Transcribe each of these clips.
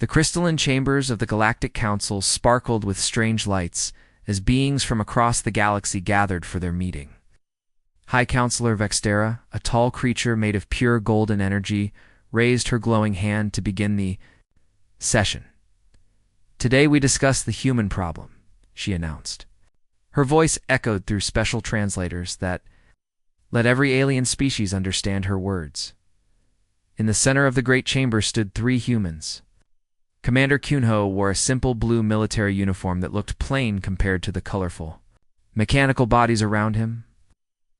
The crystalline chambers of the Galactic Council sparkled with strange lights as beings from across the galaxy gathered for their meeting. High Counselor Vextera, a tall creature made of pure golden energy, raised her glowing hand to begin the session. "Today we discuss the human problem," she announced. Her voice echoed through special translators that let every alien species understand her words. In the center of the great chamber stood 3 humans. Commander Kunho wore a simple blue military uniform that looked plain compared to the colorful mechanical bodies around him.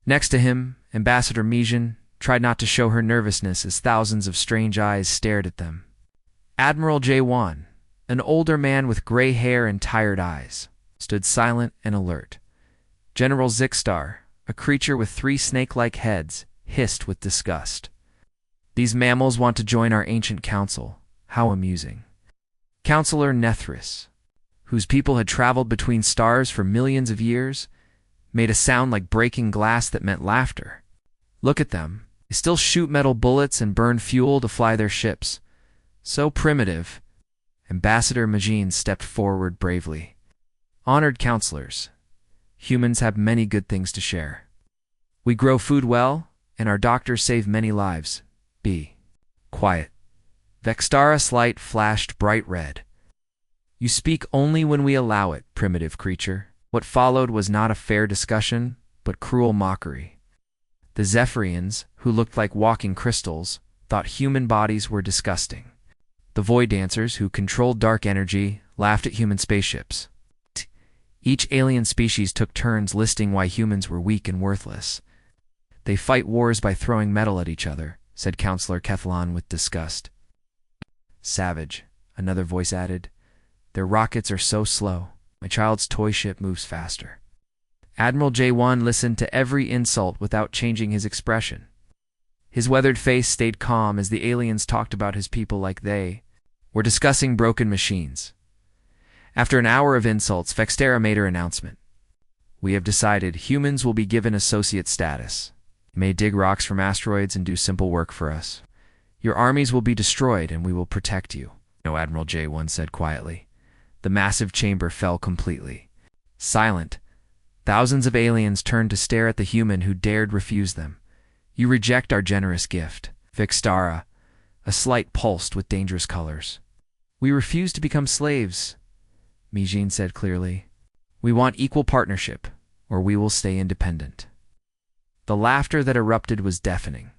Next to him, Ambassador Mijin tried not to show her nervousness as thousands of strange eyes stared at them. Admiral J1, an older man with gray hair and tired eyes, stood silent and alert. General Zixstar, a creature with 3 snake-like heads, hissed with disgust. "These mammals want to join our ancient council. How amusing." Counselor Nethris, whose people had traveled between stars for millions of years, made a sound like breaking glass that meant laughter. "Look at them. They still shoot metal bullets and burn fuel to fly their ships. So primitive." Ambassador Majin stepped forward bravely. "Honored counselors, humans have many good things to share. We grow food well, and our doctors save many lives. Be quiet." Vextara's light flashed bright red. "You speak only when we allow it, primitive creature." What followed was not a fair discussion, but cruel mockery. The Zephyrians, who looked like walking crystals, thought human bodies were disgusting. The Void Dancers, who controlled dark energy, laughed at human spaceships. Each alien species took turns listing why humans were weak and worthless. "They fight wars by throwing metal at each other," said Counselor Kethlon with disgust. "Savage," another voice added. "Their rockets are so slow. My child's toy ship moves faster." Admiral J1 listened to every insult without changing his expression. His weathered face stayed calm as the aliens talked about his people like they were discussing broken machines. After an hour of insults, Vextera made her announcement. "We have decided humans will be given associate status. You may dig rocks from asteroids and do simple work for us. Your armies will be destroyed and we will protect you." "No," Admiral J1 said quietly. The massive chamber fell completely. Silent, thousands of aliens turned to stare at the human who dared refuse them. "You reject our generous gift." Vextara, a slight pulsed with dangerous colors. "We refuse to become slaves," Mijin said clearly. "We want equal partnership, or we will stay independent." The laughter that erupted was deafening.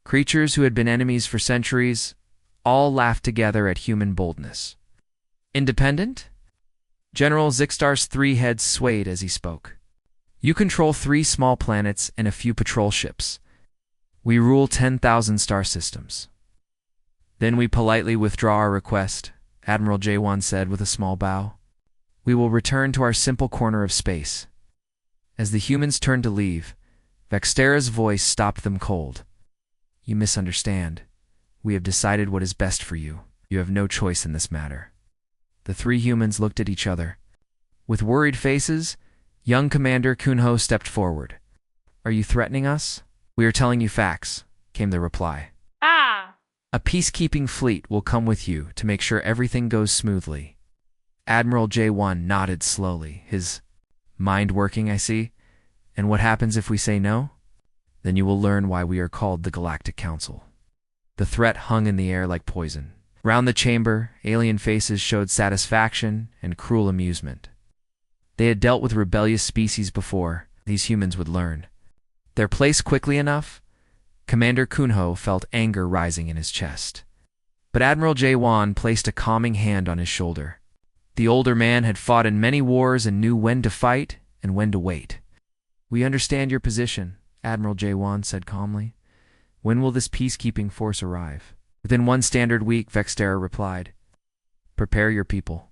Creatures who had been enemies for centuries all laughed together at human boldness. "Independent?" General Zixstar's 3 heads swayed as he spoke. "You control 3 small planets and a few patrol ships. We rule 10,000 star systems." "Then we politely withdraw our request," Admiral J1 said with a small bow. "We will return to our simple corner of space." As the humans turned to leave, Vextera's voice stopped them cold. "You misunderstand. We have decided what is best for you. You have no choice in this matter." The 3 humans looked at each other. With worried faces, young Commander Kunho stepped forward. "Are you threatening us?" "We are telling you facts," came the reply. "A peacekeeping fleet will come with you to make sure everything goes smoothly." Admiral J1 nodded slowly, his mind working, "I see. And what happens if we say no?" "Then you will learn why we are called the Galactic Council." The threat hung in the air like poison. Round the chamber, alien faces showed satisfaction and cruel amusement. They had dealt with rebellious species before. These humans would learn their place quickly enough. Commander Kunho felt anger rising in his chest. But Admiral J1 placed a calming hand on his shoulder. The older man had fought in many wars and knew when to fight and when to wait. "We understand your position," Admiral J1 said calmly. "When will this peacekeeping force arrive?" "Within 1 standard week," Vextera replied. "Prepare your people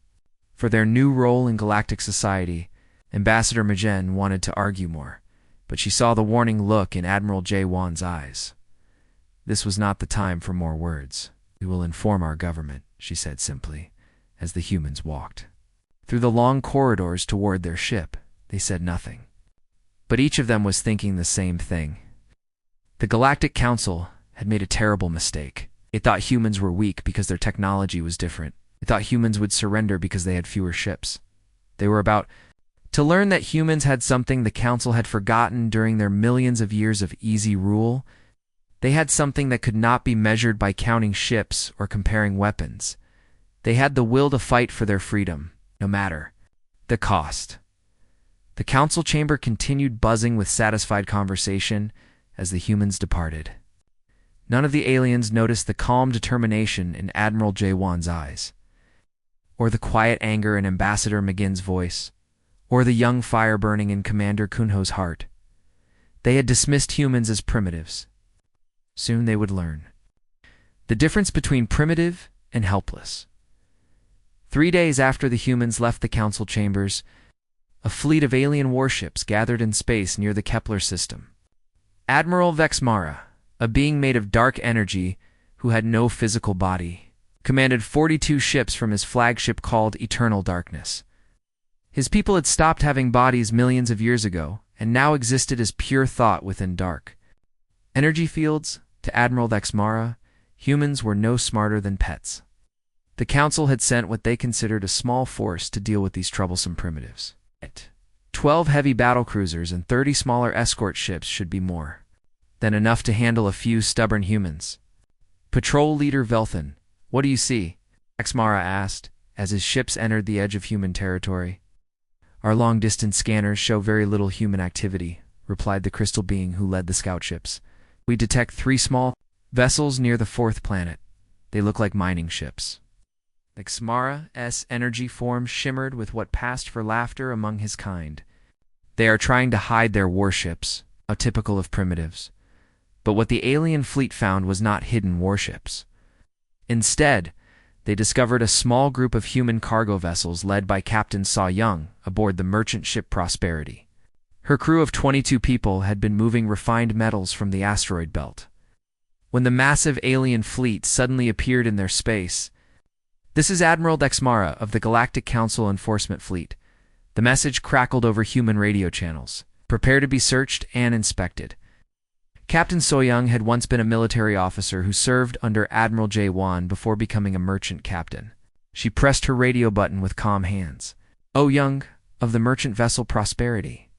for their new role in galactic society." Ambassador Majin wanted to argue more, but she saw the warning look in Admiral J1's eyes. This was not the time for more words. "We will inform our government," she said simply, as the humans walked through the long corridors toward their ship. They said nothing, but each of them was thinking the same thing. The Galactic Council had made a terrible mistake. They thought humans were weak because their technology was different. They thought humans would surrender because they had fewer ships. They were about to learn that humans had something the Council had forgotten during their millions of years of easy rule. They had something that could not be measured by counting ships or comparing weapons. They had the will to fight for their freedom, no matter the cost. The council chamber continued buzzing with satisfied conversation as the humans departed. None of the aliens noticed the calm determination in Admiral J1's eyes, or the quiet anger in Ambassador McGinn's voice, or the young fire burning in Commander Kunho's heart. They had dismissed humans as primitives. Soon they would learn the difference between primitive and helpless. 3 days after the humans left the council chambers, a fleet of alien warships gathered in space near the Kepler system. Admiral Vexmara, a being made of dark energy who had no physical body, commanded 42 ships from his flagship called Eternal Darkness. His people had stopped having bodies millions of years ago and now existed as pure thought within dark energy fields. To Admiral Vexmara, humans were no smarter than pets. The council had sent what they considered a small force to deal with these troublesome primitives. 12 heavy battlecruisers and 30 smaller escort ships should be more than enough to handle a few stubborn humans. Patrol Leader Velthan, what do you see? Vexmara asked, as his ships entered the edge of human territory. Our long-distance scanners show very little human activity, replied the crystal being who led the scout ships. We detect 3 small vessels near the 4th planet. They look like mining ships. Vexmara's energy form shimmered with what passed for laughter among his kind. They are trying to hide their warships, how typical of primitives. But what the alien fleet found was not hidden warships. Instead, they discovered a small group of human cargo vessels led by Captain Saw Young aboard the merchant ship Prosperity. Her crew of 22 people had been moving refined metals from the asteroid belt. When the massive alien fleet suddenly appeared in their space, "This is Admiral Vexmara of the Galactic Council Enforcement Fleet." The message crackled over human radio channels. "Prepare to be searched and inspected." Captain Soyoung had once been a military officer who served under Admiral J1 before becoming a merchant captain. She pressed her radio button with calm hands. "Oh, Young, of the merchant vessel Prosperity.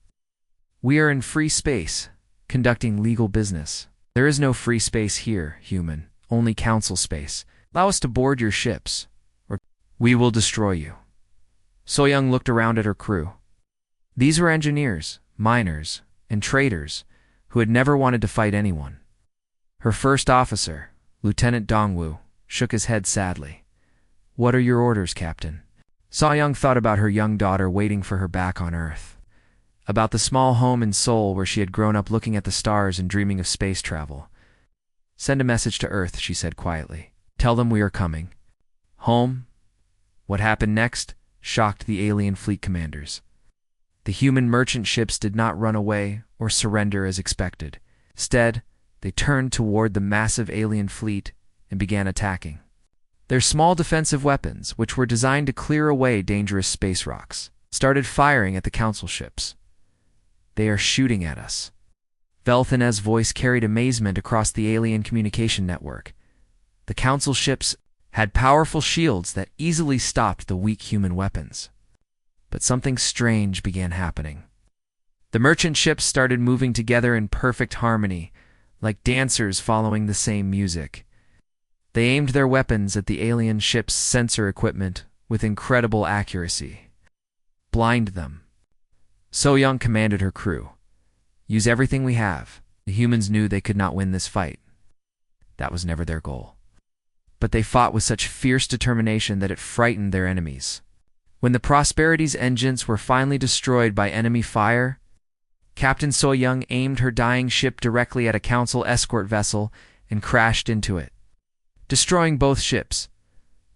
We are in free space, conducting legal business. There is no free space here, human, only council space. Allow us to board your ships, or we will destroy you." Soyoung looked around at her crew. These were engineers, miners, and traders who had never wanted to fight anyone. Her first officer, Lieutenant Dongwu, shook his head sadly. "What are your orders, Captain?" Soyoung thought about her young daughter waiting for her back on Earth, about the small home in Seoul where she had grown up looking at the stars and dreaming of space travel. "Send a message to Earth," she said quietly. "Tell them we are coming." Home? What happened next shocked the alien fleet commanders. The human merchant ships did not run away or surrender as expected. Instead, they turned toward the massive alien fleet and began attacking. Their small defensive weapons, which were designed to clear away dangerous space rocks, started firing at the council ships. "They are shooting at us." Velthan's voice carried amazement across the alien communication network. The council ships had powerful shields that easily stopped the weak human weapons. But something strange began happening. The merchant ships started moving together in perfect harmony, like dancers following the same music. They aimed their weapons at the alien ship's sensor equipment with incredible accuracy. "Blind them." Soyoung commanded her crew. "Use everything we have." The humans knew they could not win this fight. That was never their goal. But they fought with such fierce determination that it frightened their enemies. When the Prosperity's engines were finally destroyed by enemy fire, Captain Soyoung aimed her dying ship directly at a council escort vessel and crashed into it, destroying both ships.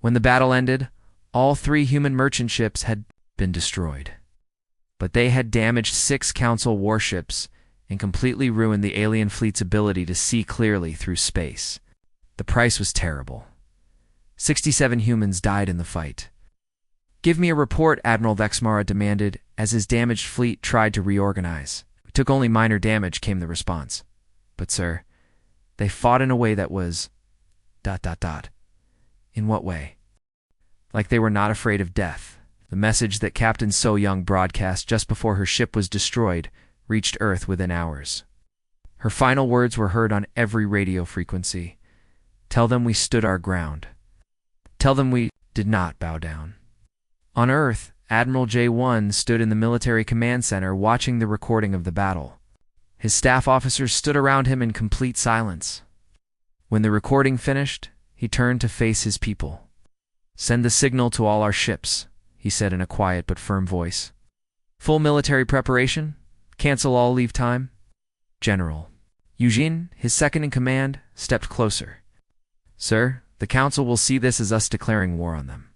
When the battle ended, all 3 human merchant ships had been destroyed. But they had damaged 6 council warships and completely ruined the alien fleet's ability to see clearly through space. The price was terrible. 67 humans died in the fight. "Give me a report," Admiral Vexmara demanded as his damaged fleet tried to reorganize. "We took only minor damage," came the response. "But sir, they fought in a way that was In what way? Like they were not afraid of death. The message that Captain So Young broadcast just before her ship was destroyed reached Earth within hours. Her final words were heard on every radio frequency. Tell them we stood our ground. Tell them we did not bow down. On Earth, Admiral J1 stood in the military command center watching the recording of the battle. His staff officers stood around him in complete silence. When the recording finished, he turned to face his people. "Send the signal to all our ships," he said in a quiet but firm voice. "Full military preparation. Cancel all leave time." General Eugene, his second-in-command, stepped closer. "Sir, the Council will see this as us declaring war on them."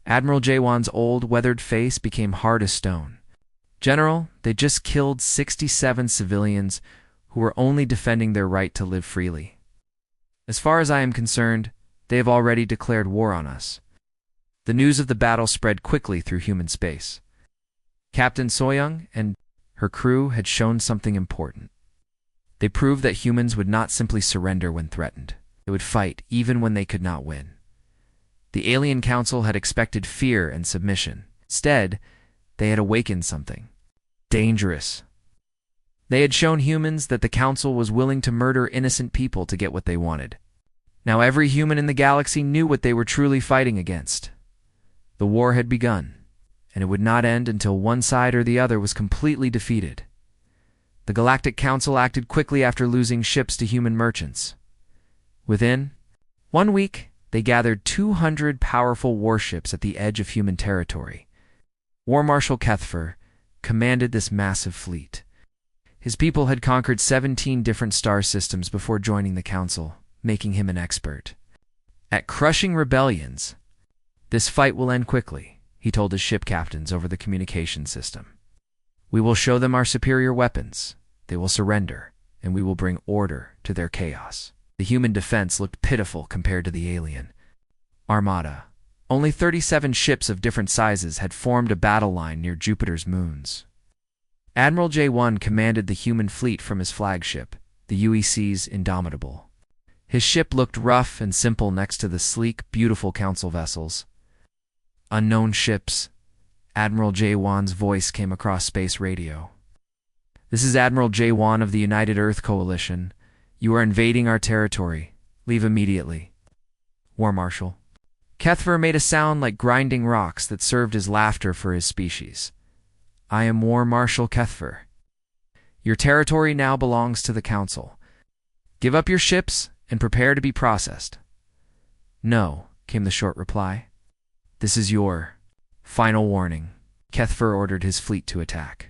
Admiral J1's old, weathered face became hard as stone. "General, they just killed 67 civilians who were only defending their right to live freely. As far as I am concerned, they have already declared war on us." The news of the battle spread quickly through human space. Captain Soyoung and her crew had shown something important. They proved that humans would not simply surrender when threatened. They would fight even when they could not win. The Alien Council had expected fear and submission. Instead, they had awakened something dangerous. They had shown humans that the Council was willing to murder innocent people to get what they wanted. Now every human in the galaxy knew what they were truly fighting against. The war had begun, and it would not end until one side or the other was completely defeated. The Galactic Council acted quickly after losing ships to human merchants. Within 1 week, they gathered 200 powerful warships at the edge of human territory. War Marshal Kethfer commanded this massive fleet. His people had conquered 17 different star systems before joining the Council, making him an expert at crushing rebellions. "This fight will end quickly," he told his ship captains over the communication system. "We will show them our superior weapons. They will surrender, and we will bring order to their chaos." The human defense looked pitiful compared to the alien armada. Only 37 ships of different sizes had formed a battle line near Jupiter's moons. Admiral J1 commanded the human fleet from his flagship, the UEC's Indomitable. His ship looked rough and simple next to the sleek, beautiful Council vessels. "Unknown ships," Admiral J1's voice came across space radio. "This is Admiral J1 of the United Earth Coalition. You are invading our territory. Leave immediately." War Marshal Kethfer made a sound like grinding rocks that served as laughter for his species. "I am War Marshal Kethfer. Your territory now belongs to the Council. Give up your ships and prepare to be processed." "No," came the short reply. "This is your final warning." Kethfer ordered his fleet to attack.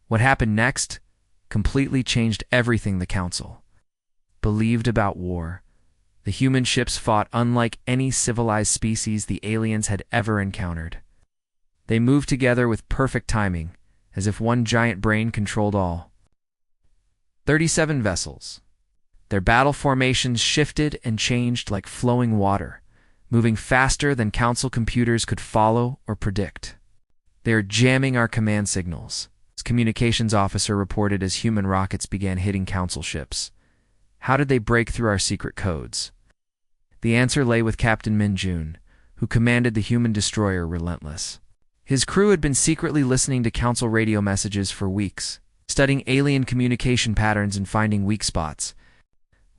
What happened next completely changed everything the Council believed about war. The human ships fought unlike any civilized species the aliens had ever encountered. They moved together with perfect timing, as if one giant brain controlled all. 37 vessels. Their battle formations shifted and changed like flowing water, moving faster than Council computers could follow or predict. "They are jamming our command signals," his communications officer reported as human rockets began hitting Council ships. "How did they break through our secret codes?" The answer lay with Captain Min Jun, who commanded the human destroyer Relentless. His crew had been secretly listening to Council radio messages for weeks, studying alien communication patterns and finding weak spots.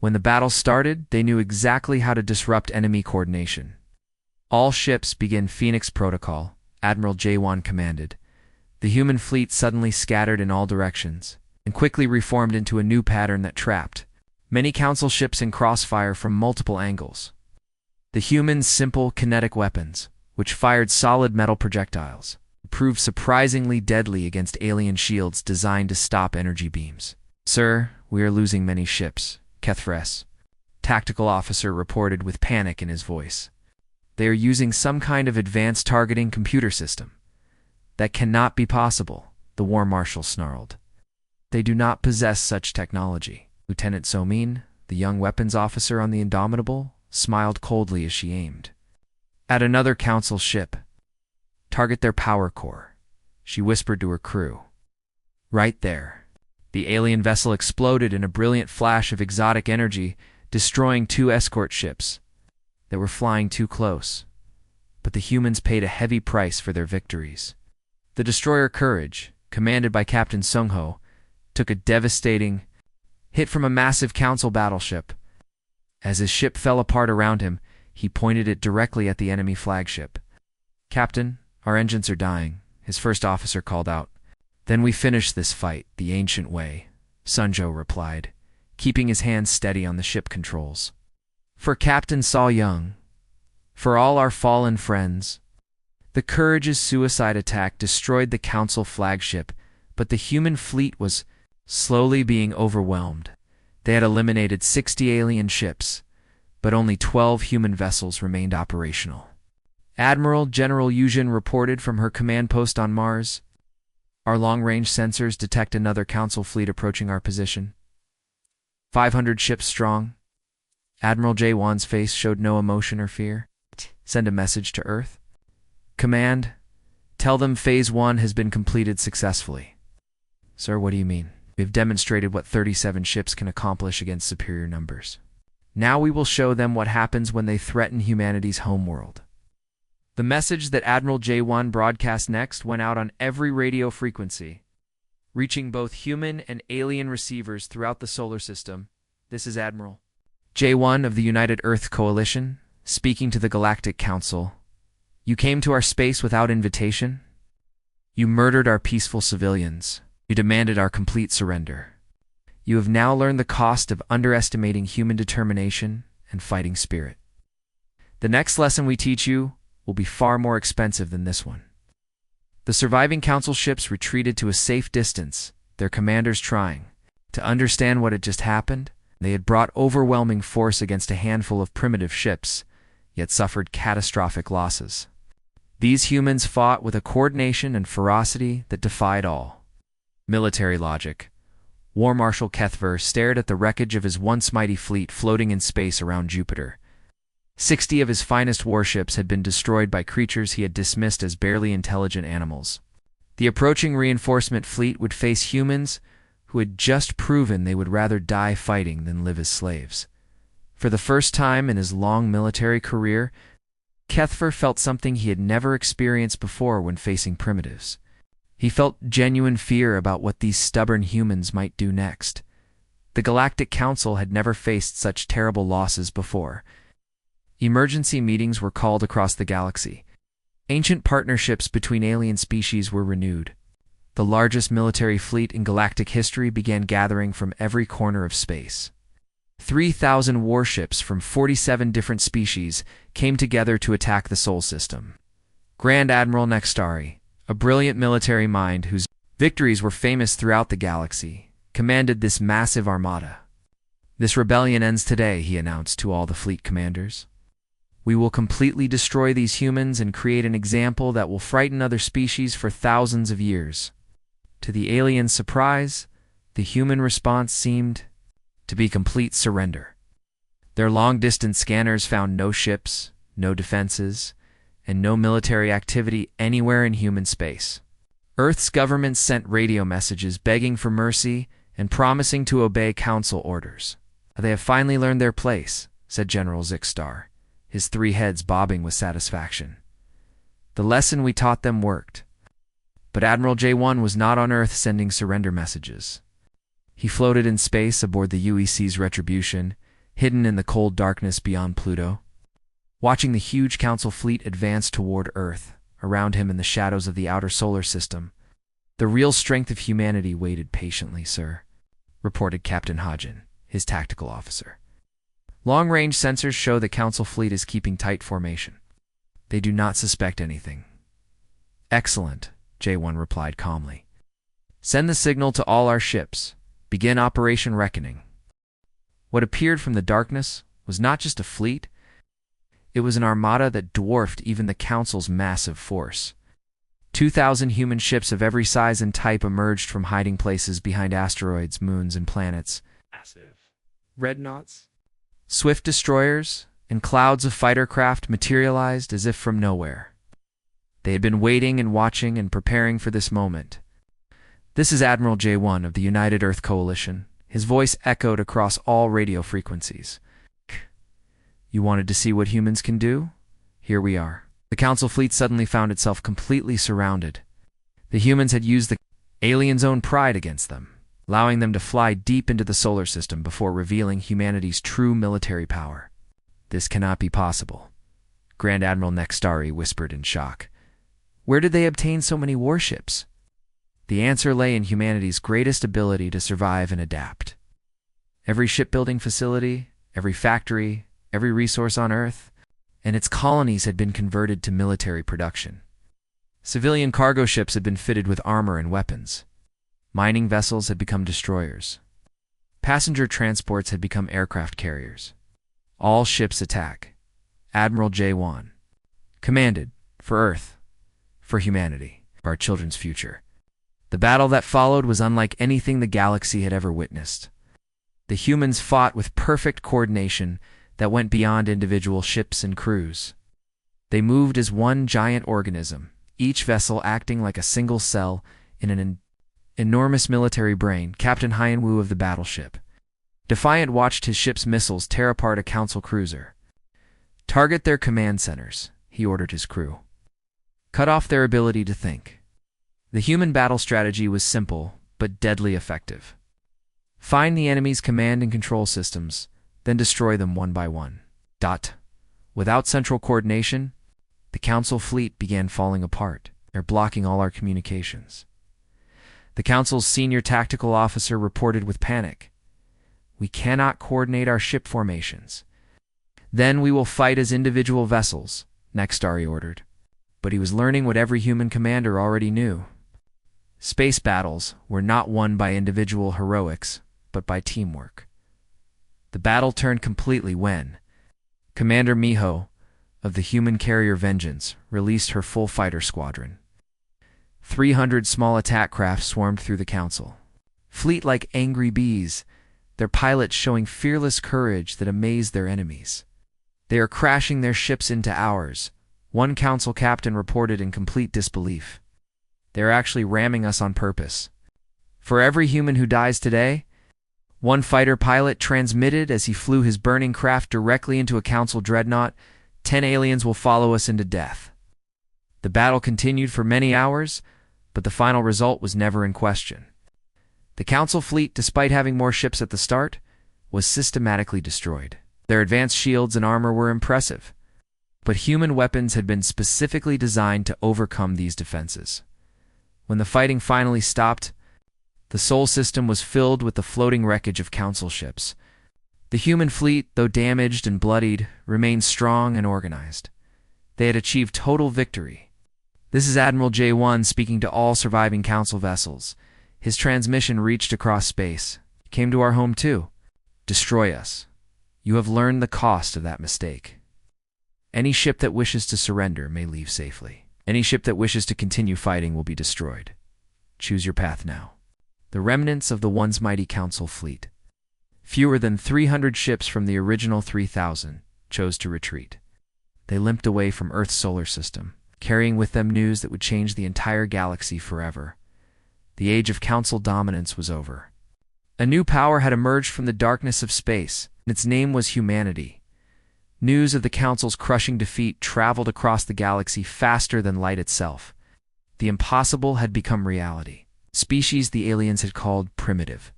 When the battle started, they knew exactly how to disrupt enemy coordination. "All ships begin Phoenix Protocol," Admiral J1 commanded. The human fleet suddenly scattered in all directions, and quickly reformed into a new pattern that trapped many Council ships in crossfire from multiple angles. The humans' simple kinetic weapons, which fired solid metal projectiles, proved surprisingly deadly against alien shields designed to stop energy beams. "Sir, we are losing many ships," Kethfer's tactical officer reported with panic in his voice. "They are using some kind of advanced targeting computer system." "That cannot be possible," the War Marshal snarled. "They do not possess such technology." Lieutenant Somin, the young weapons officer on the Indomitable, smiled coldly as she aimed at another Council ship. "Target their power core," she whispered to her crew. Right there, the alien vessel exploded in a brilliant flash of exotic energy, destroying 2 escort ships. that were flying too close, but the humans paid a heavy price for their victories. The destroyer Courage, commanded by Captain Sung-ho, took a devastating hit from a massive council battleship. As his ship fell apart around him, he pointed it directly at the enemy flagship. "Captain, our engines are dying," his first officer called out. "Then we finish this fight the ancient way," Sunjo replied, keeping his hands steady on the ship controls. "For Captain Saw Young, for all our fallen friends." The Courage's suicide attack destroyed the Council flagship, but the human fleet was slowly being overwhelmed. They had eliminated 60 alien ships, but only 12 human vessels remained operational. Admiral General Yujin reported from her command post on Mars. "Our long-range sensors detect another Council fleet approaching our position. 500 ships strong." Admiral Jae-won's face showed no emotion or fear. "Send a message to Earth." "Command, tell them Phase 1 has been completed successfully." "Sir, what do you mean?" "We've demonstrated what 37 ships can accomplish against superior numbers. Now we will show them what happens when they threaten humanity's homeworld." The message that Admiral Jae-won broadcast next went out on every radio frequency, reaching both human and alien receivers throughout the solar system. "This is Admiral Jae-won of the United Earth Coalition, speaking to the Galactic Council. You came to our space without invitation. You murdered our peaceful civilians. You demanded our complete surrender. You have now learned the cost of underestimating human determination and fighting spirit. The next lesson we teach you will be far more expensive than this one." The surviving Council ships retreated to a safe distance, their commanders trying to understand what had just happened. They had brought overwhelming force against a handful of primitive ships, yet suffered catastrophic losses. These humans fought with a coordination and ferocity that defied all military logic. War Marshal Kethver stared at the wreckage of his once mighty fleet floating in space around Jupiter. 60 of his finest warships had been destroyed by creatures he had dismissed as barely intelligent animals. The approaching reinforcement fleet would face humans who had just proven they would rather die fighting than live as slaves. For the first time in his long military career, Kethver felt something he had never experienced before when facing primitives. He felt genuine fear about what these stubborn humans might do next. The Galactic Council had never faced such terrible losses before. Emergency meetings were called across the galaxy. Ancient partnerships between alien species were renewed. The largest military fleet in galactic history began gathering from every corner of space. 3,000 warships from 47 different species came together to attack the Sol system. Grand Admiral Nextari, a brilliant military mind whose victories were famous throughout the galaxy, commanded this massive armada. "This rebellion ends today," he announced to all the fleet commanders. "We will completely destroy these humans and create an example that will frighten other species for thousands of years." To the aliens' surprise, the human response seemed to be complete surrender. Their long-distance scanners found no ships, no defenses, and no military activity anywhere in human space. Earth's government sent radio messages begging for mercy and promising to obey Council orders. "They have finally learned their place," said General Zixstar, his 3 heads bobbing with satisfaction. "The lesson we taught them worked." But Admiral Jae-won was not on Earth sending surrender messages. He floated in space aboard the UEC's Retribution, hidden in the cold darkness beyond Pluto. Watching the huge Council fleet advance toward Earth, around him in the shadows of the outer solar system, "The real strength of humanity waited patiently, sir," reported Captain Hajin, his tactical officer. "Long-range sensors show the Council fleet is keeping tight formation. They do not suspect anything." "Excellent," Jae-won replied calmly. "Send the signal to all our ships. Begin Operation Reckoning." What appeared from the darkness was not just a fleet. It was an armada that dwarfed even the Council's massive force. 2,000 human ships of every size and type emerged from hiding places behind asteroids, moons, and planets. Massive Rednaughts, Swift destroyers, and clouds of fighter craft materialized as if from nowhere. They had been waiting and watching and preparing for this moment. "This is Admiral Jae-won of the United Earth Coalition." His voice echoed across all radio frequencies. You wanted to see what humans can do? Here we are. The Council fleet suddenly found itself completely surrounded. The humans had used the aliens' own pride against them, allowing them to fly deep into the solar system before revealing humanity's true military power. This cannot be possible, Grand Admiral Nextari whispered in shock. Where did they obtain so many warships? The answer lay in humanity's greatest ability to survive and adapt. Every shipbuilding facility, every factory, every resource on Earth, and its colonies had been converted to military production. Civilian cargo ships had been fitted with armor and weapons. Mining vessels had become destroyers. Passenger transports had become aircraft carriers. All ships attack. Admiral J1. Commanded, for Earth, for humanity, for our children's future. The battle that followed was unlike anything the galaxy had ever witnessed. The humans fought with perfect coordination that went beyond individual ships and crews. They moved as one giant organism, each vessel acting like a single cell in an enormous military brain. Captain Hyanwu of the battleship Defiant watched his ship's missiles tear apart a Council cruiser. Target their command centers, he ordered his crew. Cut off their ability to think. The human battle strategy was simple, but deadly effective. Find the enemy's command and control systems, then destroy them one by one. Without central coordination, the Council fleet began falling apart. They're blocking all our communications. The Council's senior tactical officer reported with panic. We cannot coordinate our ship formations. Then we will fight as individual vessels, Nextari ordered. But he was learning what every human commander already knew. Space battles were not won by individual heroics, but by teamwork. The battle turned completely when Commander Miho of the human carrier Vengeance released her full fighter squadron. 300 small attack craft swarmed through the Council. Fleet like angry bees, their pilots showing fearless courage that amazed their enemies. They are crashing their ships into ours, one Council captain reported in complete disbelief. They are actually ramming us on purpose. For every human who dies today, one fighter pilot transmitted as he flew his burning craft directly into a Council dreadnought, 10 aliens will follow us into death. The battle continued for many hours, but the final result was never in question. The Council fleet, despite having more ships at the start, was systematically destroyed. Their advanced shields and armor were impressive, but human weapons had been specifically designed to overcome these defenses. When the fighting finally stopped, the Sol system was filled with the floating wreckage of Council ships. The human fleet, though damaged and bloodied, remained strong and organized. They had achieved total victory. This is Admiral J1 speaking to all surviving Council vessels. His transmission reached across space. It came to our home too. Destroy us. You have learned the cost of that mistake. Any ship that wishes to surrender may leave safely. Any ship that wishes to continue fighting will be destroyed. Choose your path now. The remnants of the once mighty Council fleet, fewer than 300 ships from the original 3,000, chose to retreat. They limped away from Earth's solar system, carrying with them news that would change the entire galaxy forever. The age of Council dominance was over. A new power had emerged from the darkness of space, and its name was humanity. News of the Council's crushing defeat traveled across the galaxy faster than light itself. The impossible had become reality. Species the aliens had called primitive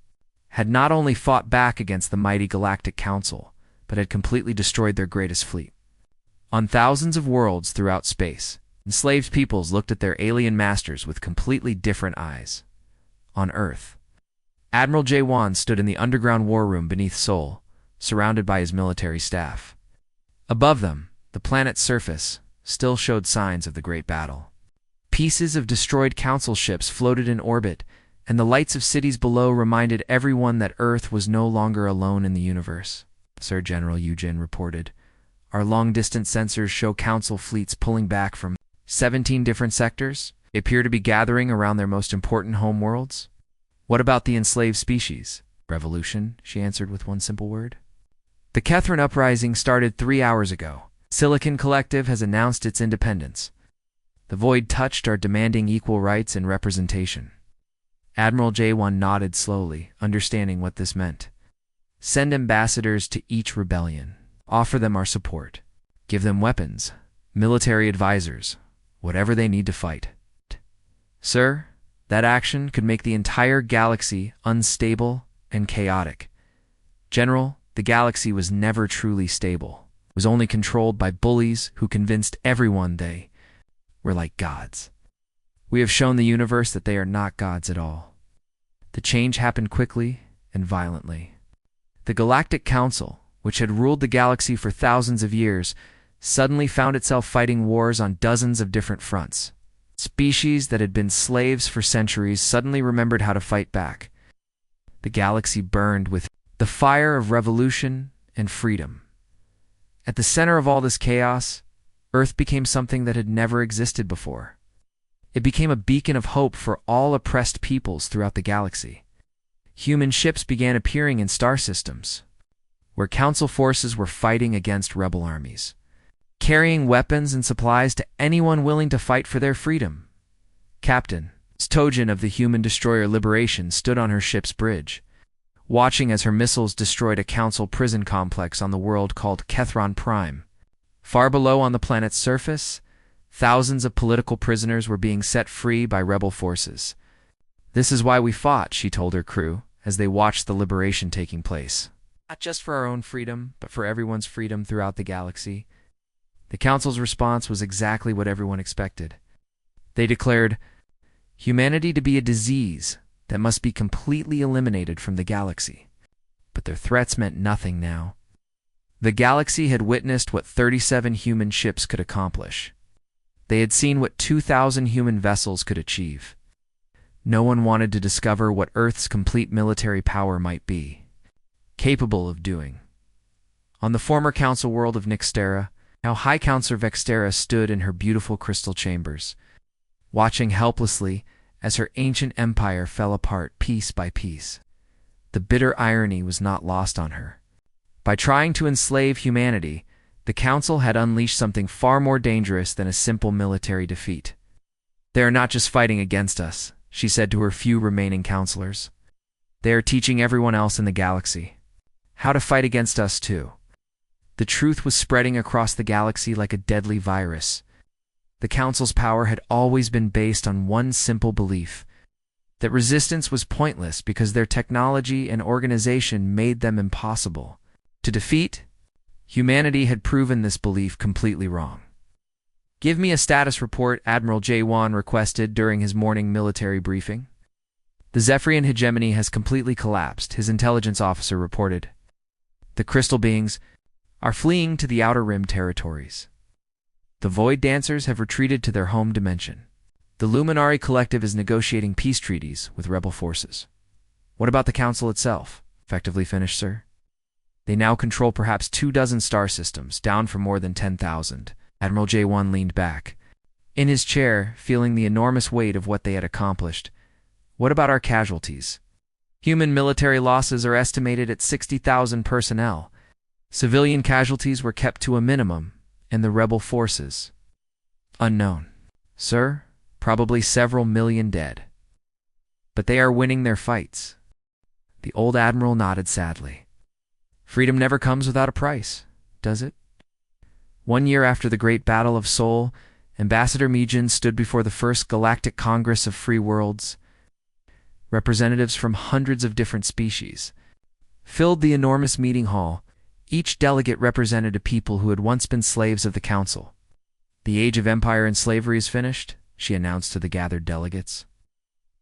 had not only fought back against the mighty Galactic Council, but had completely destroyed their greatest fleet. On thousands of worlds throughout space, enslaved peoples looked at their alien masters with completely different eyes. On Earth, Admiral J1 stood in the underground war room beneath Sol, surrounded by his military staff. Above them, the planet's surface still showed signs of the Great Battle. Pieces of destroyed Council ships floated in orbit, and the lights of cities below reminded everyone that Earth was no longer alone in the universe. Sir General Eugene reported. Our long-distance sensors show Council fleets pulling back from 17 different sectors. They appear to be gathering around their most important homeworlds. What about the enslaved species? Revolution, she answered with one simple word. The Kethran uprising started 3 hours ago. Silicon Collective has announced its independence. The Void Touched are demanding equal rights and representation. Admiral J1 nodded slowly, understanding what this meant. Send ambassadors to each rebellion. offer them our support. Give them weapons, military advisors, whatever they need to fight. Sir, that action could make the entire galaxy unstable and chaotic. General, the galaxy was never truly stable. It was only controlled by bullies who convinced everyone they were like gods. We have shown the universe that they are not gods at all. The change happened quickly and violently. The Galactic Council, which had ruled the galaxy for thousands of years, suddenly found itself fighting wars on dozens of different fronts. Species that had been slaves for centuries suddenly remembered how to fight back. The galaxy burned with the fire of revolution and freedom. At the center of all this chaos, Earth became something that had never existed before. It became a beacon of hope for all oppressed peoples throughout the galaxy. Human ships began appearing in star systems, where council forces were fighting against rebel armies, carrying weapons and supplies to anyone willing to fight for their freedom. Captain Stojan of the human destroyer Liberation stood on her ship's bridge, watching as her missiles destroyed a council prison complex on the world called Kethron Prime. Far below on the planet's surface, thousands of political prisoners were being set free by rebel forces. This is why we fought, she told her crew, as they watched the liberation taking place. Not just for our own freedom, but for everyone's freedom throughout the galaxy. The Council's response was exactly what everyone expected. They declared humanity to be a disease that must be completely eliminated from the galaxy. But their threats meant nothing now. The galaxy had witnessed what 37 human ships could accomplish. They had seen what 2,000 human vessels could achieve. No one wanted to discover what Earth's complete military power might be capable of doing. On the former council world of Nixtera, now High Counselor Vextera stood in her beautiful crystal chambers, watching helplessly as her ancient empire fell apart piece by piece. The bitter irony was not lost on her. By trying to enslave humanity, the Council had unleashed something far more dangerous than a simple military defeat. They are not just fighting against us, she said to her few remaining counselors. They are teaching everyone else in the galaxy how to fight against us too. The truth was spreading across the galaxy like a deadly virus. The Council's power had always been based on one simple belief: that resistance was pointless because their technology and organization made them impossible to defeat. Humanity had proven this belief completely wrong. Give me a status report, Admiral J1 requested during his morning military briefing. The Zephyrian hegemony has completely collapsed, his intelligence officer reported. The crystal beings are fleeing to the Outer Rim territories. The Void Dancers have retreated to their home dimension. The Luminari Collective is negotiating peace treaties with rebel forces. What about the Council itself? Effectively finished, sir? They now control perhaps 24 star systems, down from more than 10,000. Admiral J1 leaned back in his chair, feeling the enormous weight of what they had accomplished. What about our casualties? Human military losses are estimated at 60,000 personnel. Civilian casualties were kept to a minimum, and the rebel forces unknown. Sir, probably several million dead. But they are winning their fights. The old admiral nodded sadly. Freedom never comes without a price, does it? 1 year after the Great Battle of Sol, Ambassador Mijin stood before the First Galactic Congress of Free Worlds. Representatives from hundreds of different species filled the enormous meeting hall. Each delegate represented a people who had once been slaves of the Council. The age of empire and slavery is finished, she announced to the gathered delegates.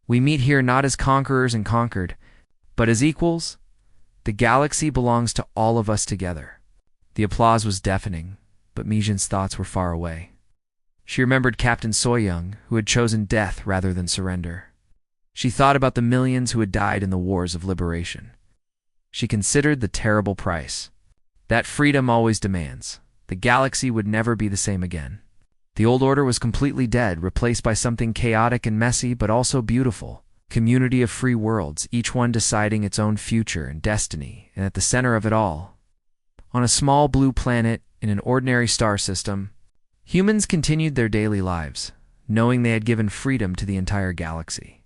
We meet here not as conquerors and conquered, but as equals. The galaxy belongs to all of us together. The applause was deafening, but Mijin's thoughts were far away. She remembered Captain Soyoung, who had chosen death rather than surrender. She thought about the millions who had died in the wars of liberation. She considered the terrible price that freedom always demands. The galaxy would never be the same again. The old order was completely dead, replaced by something chaotic and messy, but also beautiful. Community of free worlds, each one deciding its own future and destiny, and at the center of it all, on a small blue planet in an ordinary star system, humans continued their daily lives, knowing they had given freedom to the entire galaxy.